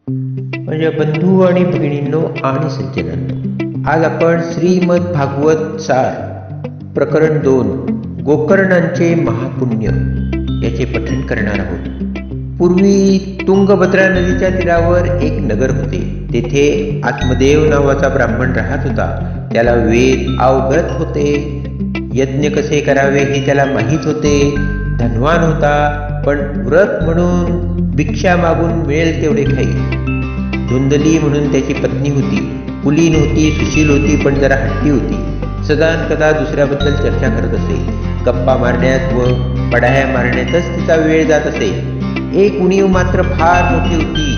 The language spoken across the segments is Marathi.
माझ्या बंधू आणि भगिनींनो आणि सज्जनांनो, आज आपण श्रीमद भागवत सार प्रकरण 2 गोकर्णांचे महापुण्य याचे पठण करणार आहोत. पूर्वी तुंगभद्रा नदीच्या तीरावर एक नगर होते. तेथे आत्मदेव नावाचा ब्राह्मण राहत होता. त्याला वेद अवगत होते. यज्ञ कसे करावे हे त्याला माहीत होते. धनवान होता, पण व्रत म्हणून भिक्षा मागून मिळेल तेवढे खाई. धुंदली म्हणून त्याची पत्नी होती. कुलीन होती, सुशील होती, पण जरा हट्टी होती. सदा कदा दुसऱ्याबद्दल चर्चा करत असे. गप्पा मारण्यात व पडाया मारण्यातच तिचा वेळ जात असे. एक उणीव मात्र फार मोठी होती.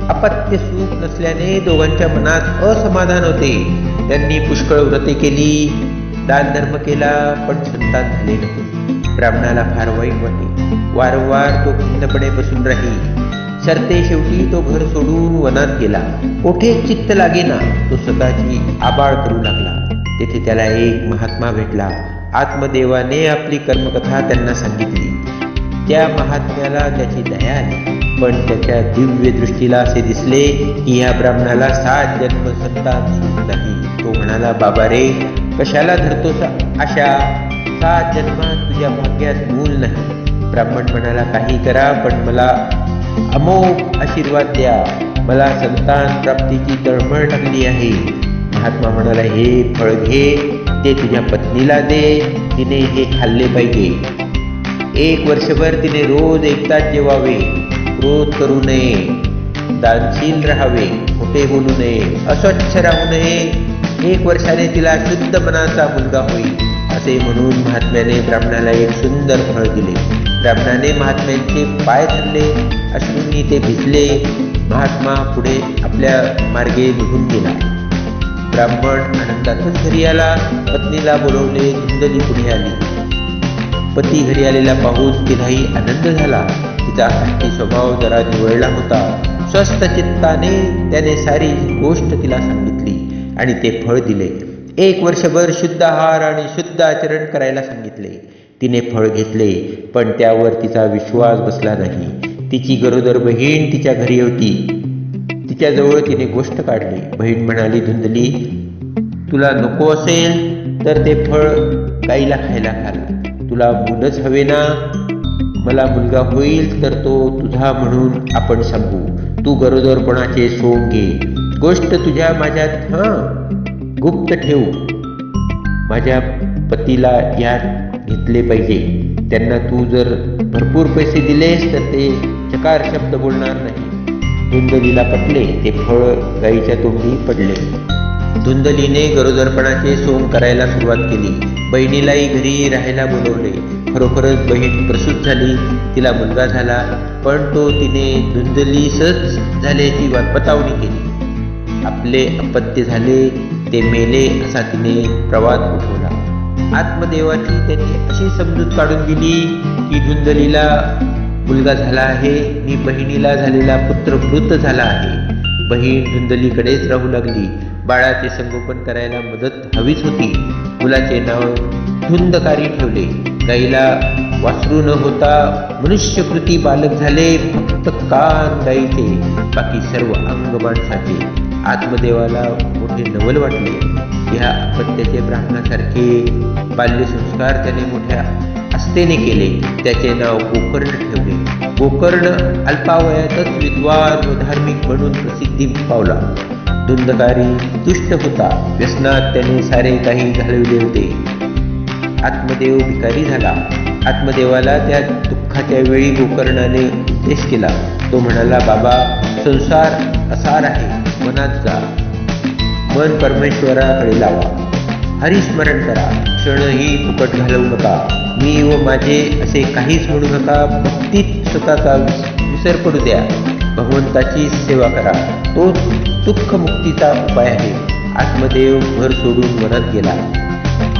अपत्य सुख नसल्याने दोघांच्या मनात असमाधान होते. त्यांनी पुष्कळ व्रते केली, दानधर्म केला, पण संतान झाले नको. ब्राह्मणाला फार वाईट वाटे. वारंवार तो खिन्नपणे बसून राही. सरते शेवटी तो घर सोडून वनात गेला. कोठे चित्त लागेना. तो स्वतःची आबाळ करू लागला. तेथे त्याला एक महात्मा भेटला. आत्मदेवाने आपली कर्मकथा त्यांना सांगितली. त्या महात्म्याला त्याची दया आली, पण त्याच्या दिव्य दृष्टीला असे दिसले की या ब्राह्मणाला 7 जन्म संतान सुख नाही. तो म्हणाला, बाबा रे, कशाला धरतोस आशा? 7 जन्मात तुझ्या भाग्यात मूल नाही. ब्राह्मण म्हणाला, काही करा, पण मला अमोघ आशीर्वाद द्या. मला संतान प्राप्तीची तळमळ लागली आहे. महात्मा म्हणाला, हे फळ घे, ते तुझ्या पत्नीला दे. तिने हे खाल्ले पाहिजे. 1 वर्षभर तिने रोज एकदाच जेवावे. क्रोध करू नये, दानशील राहावे, खोटे बोलू नये, अस्वच्छ राहू नये. 1 वर्षाने तिला शुद्ध मनाचा मुलगा होईल. असे म्हणून महात्म्याने ब्राह्मणाला एक सुंदर फळ दिले. ब्राह्मणाने महात्म्यांचे पाय धरले. अश्रूंनी ते भिजले. महात्मा पुढे आपल्या मार्गे निघून गेला. ब्राह्मण आनंदातच घरी आला. पत्नीला बोलवले. धुंदली पुढे आली. पती घरी आलेला पाहून तिलाही आनंद झाला. तिचा हट्टी स्वभाव जरा निवळला होता. स्वस्थ चित्ताने त्याने सारी गोष्ट तिला सांगितली आणि ते फळ दिले. 1 वर्षभर शुद्ध आहार आणि शुद्ध आचरण करायला सांगितले. तिने फळ घेतले, पण त्यावर तिचा विश्वास बसला नाही. तिची गरोदर बहीण तिच्या घरी होती. तिच्याजवळ तिने गोष्ट काढली. बहीण म्हणाली, धुंदली, तुला नको असेल तर ते फळ गाईला खायला घाल. तुला मुलंच हवे ना? मला मुलगा होईल तर तो तुझा म्हणून आपण सांगू. तू गरोदरपणाचे सोंग घे. गोष्ट तुझ्या माझ्यात गुप्त ठेवू. माझ्या पतीला यात घेतले पाहिजे. त्यांना तू जर भरपूर पैसे दिलेस तर ते चकार शब्द बोलणार नाही. धुंदलीला पटले. ते फळ गाईच्या तोंडी पडले. धुंदलीने गरोदरपणाचे सोंग करायला सुरुवात केली. बहिणीलाही घरी राहायला बोलवले. खरोखरच बहीण प्रसूत झाली. तिला मुलगा झाला, पण तो तिने धुंदलीसच झाल्याची बतावणी केली. आपले अपत्य झाले, ते मेले असा तिने प्रवाद उठवला. आत्मदेवाची त्यांनी अशी समजूत काढून दिली की धुंदलीला मुलगा झाला आहे आणि बहिणीला झालेला पुत्र मृत झाला आहे. बहीण धुंदलीकडेच राहू लागली. बाळाचे संगोपन करायला मदत हवीच होती. मुलाचे नाव धुंदकारी ठेवले. गाईला वासरू न होता मनुष्यकृती बालक झाले. फक्त कान गाईचे, बाकी सर्व अंग माणसाचे. आत्मदेवाला मोठे नवल वाटले. ह्या अपत्याचे ब्राह्मणासारखे बाल्यसंस्कार त्याने मोठ्या आस्थेने केले. त्याचे नाव गोकर्ण ठेवले. गोकर्ण अल्पावयातच विद्वान व धार्मिक म्हणून प्रसिद्धी पावला. धुंदकारी दुष्ट होता. व्यसनात त्याने सारे काही घालविले होते. आत्मदेव भिकारी झाला. आत्मदेवाला त्या दुःखाच्या वेळी गोकर्णाने उपदेश केला. तो म्हणाला, बाबा, संसार असार आहे. मनात जा. मन परमेश्वराकडे लावा. हरिस्मरण करा. क्षणही फुकट घालवू नका. मी व माझे असे काहीच म्हणू नका. भक्तीत स्वतःचा विसर पडू द्या. भगवंताची सेवा करा. तो दुःखमुक्तीचा उपाय आहे. आत्मदेव घर सोडून वनात गेला.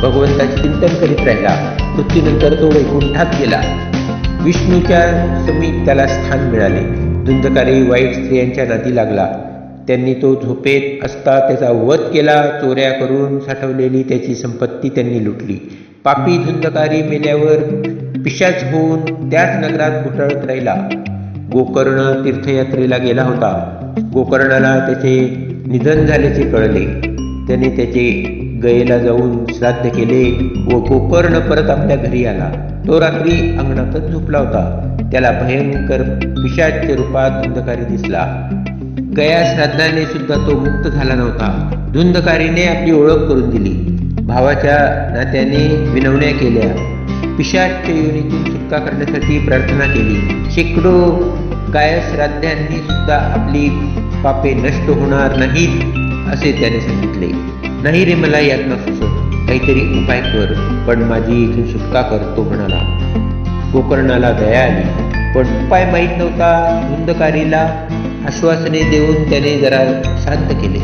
भगवंताचे चिंतन करीत राहिला. मृत्यूनंतर तो वैकुंठात गेला. विष्णूच्या समीप त्याला स्थान मिळाले. धुंदकारी वाईट स्त्रियांच्या नादी लागला. त्यांनी तो झोपेत असता त्याचा वध केला. चोऱ्या करून साठवलेली त्याची संपत्ती त्यांनी लुटली. पापी धुंदकारी मेल्यावर पिशाच होऊन त्याच नगरात घुटळत राहिला. गोकर्ण तीर्थयात्रेला गेला होता. गोकर्णाला त्याचे निधन झाल्याचे कळले. त्याने त्याचे गयेला जाऊन श्राद्ध केले व गोकर्ण परत आपल्या घरी आला. तो रात्री अंगणातच झोपला होता. त्याला भयंकर पिशाच्य रूपात धुंदकारी दिसला. गया श्राद्धाने सुद्धा तो मुक्त झाला नव्हता. धुंदकारीने आपली ओळख करून दिली. भावाच्या नात्याने विनवण्या केल्या. पिशाच्य योनीतून सुटका करण्यासाठी प्रार्थना केली. शेकडो गायश्राद्धांनी सुद्धा आपली पापे नष्ट होणार नाहीत असे त्याने सांगितले. नाही रे, मला यातना सुचत, काहीतरी उपाय कर, पण माझी इथून सुटका कर, तो म्हणाला. गोकर्णाला दया आली, पण उपाय माहीत नव्हता. धुंदकारीला आश्वासने देऊन त्याने जरा शांत केले.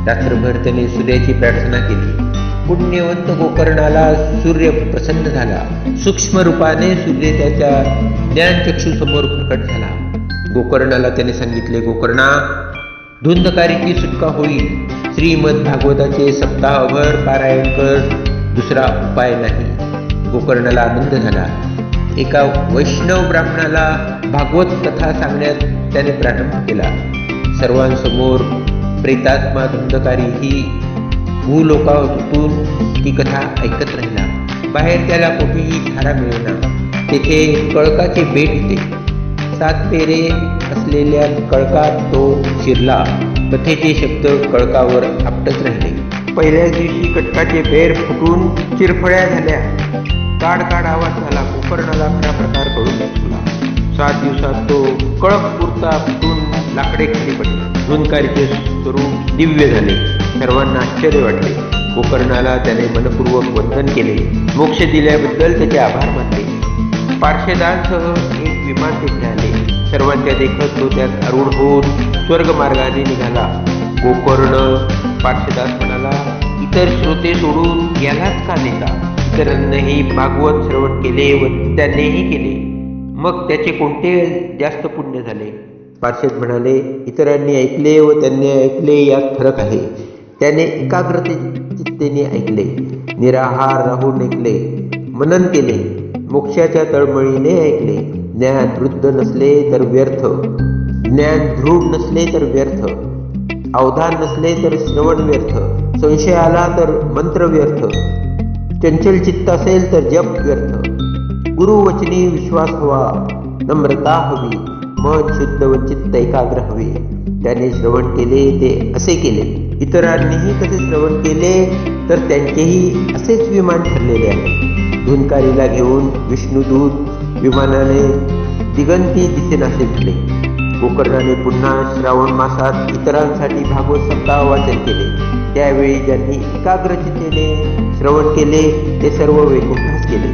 रात्रभर त्याने सूर्याची प्रार्थना केली. पुण्यवंत गोकर्णाला सूर्य प्रसन्न झाला. सूक्ष्म रूपाने सूर्य त्याच्या ज्ञानचक्षुसमोर प्रकट झाला. गोकर्णाला त्याने सांगितले, गोकर्णा, धुंदकारीची सुटका होईल. श्रीमद भागवताचे सप्ताहभर पारायण कर, दुसरा उपाय नाही. गोकर्णाला आनंद झाला. एका वैष्णव ब्राह्मणाला भागवत कथा सांगण्यात त्याने प्रारंभ केला. सर्वांसमोर प्रेतात्मा धुंदकारी ही भूलोकातून ती कथा ऐकत राहिला. बाहेर त्याला कुठेही थारा मिळेना. तेथे कळकाचे बेट होते. 7 पेरे असलेल्या कळकात तो शिरला. कथेचे शब्द कळकावर आपटत राहिले. पहिल्याच दिवशी कटकाचे बेर फुटून चिरफळ्या झाल्या. काड काड आवाज झाला. गोकर्णाला खरा प्रकार कळून लागला. 7 दिवसात तो कळक पुरता फुटून लाकडे खाली पडले. धुंदकारीचे स्वरूप दिव्य झाले. सर्वांना आश्चर्य वाटले. गोकर्णाला त्याने मनपूर्वक वंदन केले. मोक्ष दिल्याबद्दल त्याचे आभार मानले. पार्षदांसह एक विमान तेथे आले. सर्वांच्या देखत तो त्यात आरूढ होऊन स्वर्गमार्गाने निघाला. गोकर्ण पार्षदास म्हणाला, इतर श्रोते सोडून यालाच का नेता? इतरांनाही भागवत श्रवण केले व त्यांनीही केले, मग त्याचे कोणते जास्त पुण्य झाले? पार्षद म्हणाले, इतरांनी ऐकले व त्यांनी ऐकले यात फरक आहे. त्याने एकाग्रचित्तेने ऐकले, निराहार राहून ऐकले, मनन केले, मोक्षाच्या तळमळीने ऐकले. ज्ञान वृद्ध नसले तर व्यर्थ, ज्ञान दृढ नसले तर व्यर्थ, अवधान नसले तर श्रवण व्यर्थ, संशय आला तर मंत्र व्यर्थ, चंचल चित्त असेल तर जप व्यर्थ. गुरुवचनी विश्वास हवा, नम्रता हवी, मन शुद्ध व चित्त एकाग्र हवे. त्याने श्रवण केले ते असे केले. इतरांनीही कसे श्रवण केले तर त्यांचेही असेच विमान ठरलेले आहे. धुंदकारीला घेऊन विष्णुदूत विमानाने दिगंती दिसेनासे झाले. गोकर्णाने पुन्हा श्रावण मासात इतरांसाठी भागवत सप्ताह वाचन केले. त्यावेळी ज्यांनी एकाग्रचित्तेने श्रवण केले ते सर्व वैकुंठास गेले.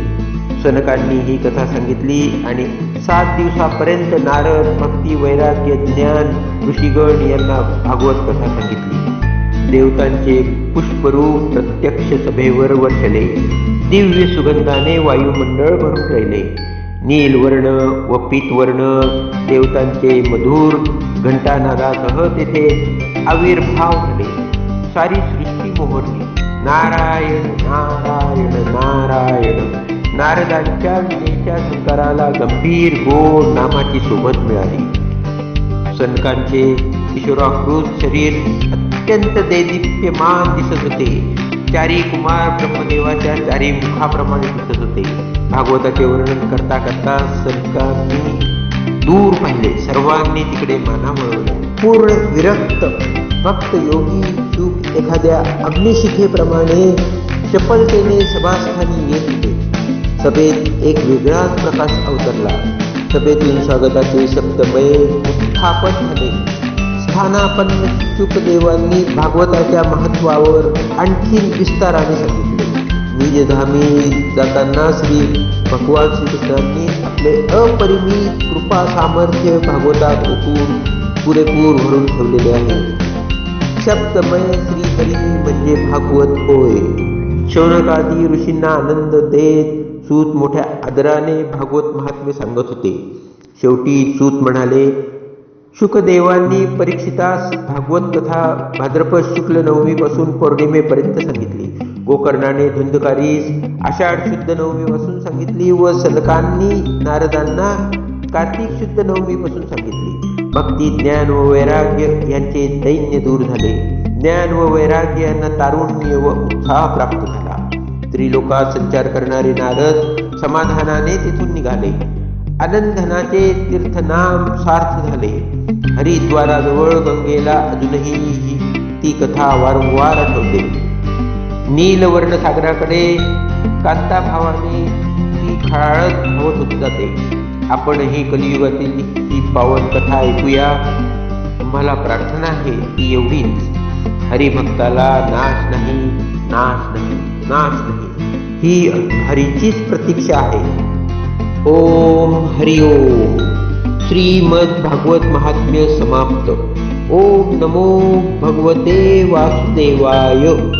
सनकांनी ही कथा सांगितली आणि 7 दिवसापर्यंत नारद, भक्ती, वैराग्य, ज्ञान, ऋषीगण यांना भागवत कथा सांगितली. देवतांचे पुष्परूप प्रत्यक्ष सभेवर वर्षले. दिव्य सुगंधाने वायुमंडळ भरून राहिले. नीलवर्ण व पीतवर्ण देवतांचे मधुर घंटानादासह तेथे आविर्भाव झाले. सारी सृष्टी मोहरली. नारायण नारायण नारायण. नारदांच्या विनेच्या संकाराला गंभीर गोड नामाची सोबत मिळाली. सनकांचे किशोराकृत शरीर अत्यंत दैदिप्यमान दिसत होते. चारी कुमार ब्रह्मदेवाच्या चारी मुखाप्रमाणे दिसत होते. भागवताचे वर्णन करता करता सनकांनी दूर पाहिले. सर्वांनी तिकडे माना वळवला. पूर्ण विरक्त भक्त योगी चूक एखाद्या अग्निशिखेप्रमाणे चपलतेने सभास्थानी येत होते. सभेत एक वेगळाच प्रकाश अवतरला. सभेतून स्वागताचे शब्दमय उत्थापन झाले. स्थानापन्न शुकदेवांनी भागवताच्या महत्वावर आणखी विस्ताराने सांगितले. निजधामी जाताना श्री भगवान श्रीकृष्णांनी आपले अपरिमित कृपा सामर्थ्य भागवतात ओतून पुरेपूर भरून ठेवलेले आहे. शब्दमय श्रीहरी म्हणजे भागवत होय. शौनकादी ऋषींना आनंद देत सूत मोठ्या आदराने भागवत महात्म्य सांगत होते. शेवटी सूत म्हणाले, शुकदेवांनी परीक्षितास भागवत कथा भाद्रपद शुक्ल नवमीपासून पौर्णिमेपर्यंत सांगितली. गोकर्णाने धुंदकारीस आषाढ शुद्ध नवमीपासून सांगितली व सनकांनी नारदांना कार्तिक शुद्ध नवमीपासून सांगितली. भक्ती, ज्ञान व वैराग्य यांचे दैन्य दूर झाले. ज्ञान व वैराग्य यांना तारुण्य व उत्साह प्राप्त झाला. त्रिलोकात संचार करणारे नारद समाधानाने तिथून निघाले. आनंदनाचे तीर्थनाम सार्थ झाले. हरिद्वाराजवळ गंगेला अजूनही ती कथा वारंवार आठवते. नीलवर्ण सागराकडे कांताभावाने ती खळाळत धावत होत जाते. आपणही कलियुगातील ही पावन कथा ऐकूया. मला प्रार्थना आहे ती एवढीच, हरिभक्ताला नाश नाही, नाश नाही, नाश नाही. ही हरीचीच प्रतीक्षा आहे. ओम हरि ओम. श्रीमद भागवत महात्म्य समाप्त. ओम नमो भगवते वासुदेवाय.